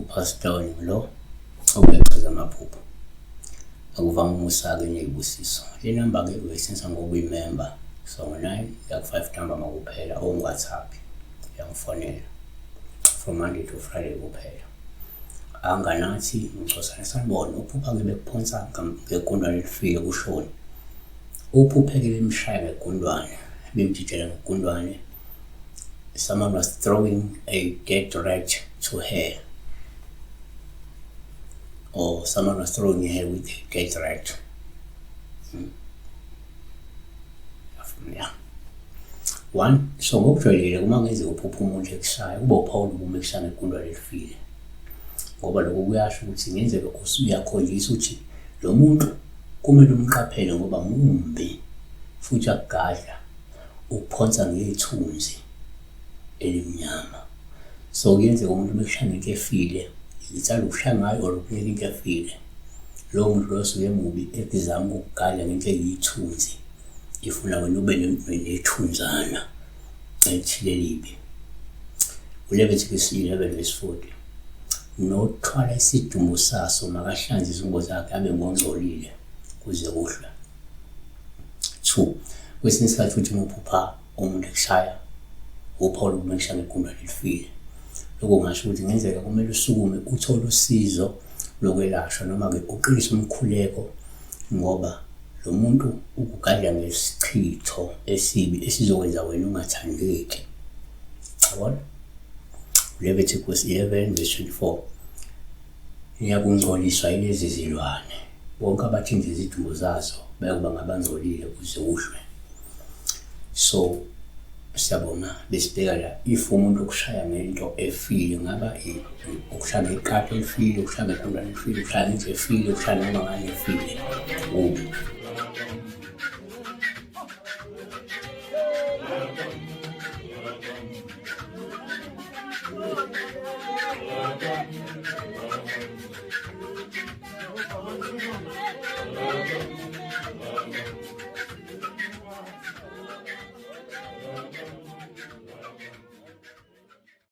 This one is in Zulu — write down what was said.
uPastor lo obechaza amaphupho akuvanga umusake nezibusiso inamba ke uyisenza ngokuyimember so ngo9 yak5 number makuphela ongu-WhatsApp yangifonela from Monday to Friday kuphela anganathi ngicosana sanibona uphupha ke bekuphonsa ngegundwane elifile kushoni uphuphe ke bemshaya ngegundwane bemjijela ngegundwane. Someone was throwing a dead rat to her, or someone was throwing her with a dead rat. Yeah. One, so ngokujwayelekile uma ngenzeka uphupha umuntu ekushaya kuba uPaul uma ekushaya ngegundwane elifile ngoba lokho kuyasho ukuthi ngenzeka usuyakhonjisa ukuthi lo muntu kumele umqaphele ngoba mumbi futhi akugadla ukuphonsa ngethunzi elimnyama. So kuyenzeka umuntu mekushaya ngento efile itsala ukushaya ngayo or ukunika into efile lowo muntu loyo suke mubi ekuzama ukugadla ngento eyithunzi ifuna wena ube nethunzana elithile libi. uLeviticus 11:40 nothwala isidumbu saso makahlanze izingubo zakhe abe ngongcolile kuze kuhlwe. 2 kwesinye isikhathi uthi uphupha umuntu ekushaya uPaul uma eshaya ngegundwane elifile lokho ngasho ukuthi ngenzeka kumele usukume uthole usizo lokwelashwa noma ke uqinise umkhuleko ngoba lo muntu ukugadla ngesichitho esibi esizokwenza wena ungathandeki. Yabona Leviticus 11:24 iyakungcoliswa yilezi zilwane bonke abathinta izidumbu zazo bayokuba ngabangcolile kuze uhlwe. So siyabona besibheka la if umuntu okushaya ngento efile ngaba ukushaya ngekati elifile ukushaya ngegundwane elifile ukushaya ngento efile ukushaya noma ngane efile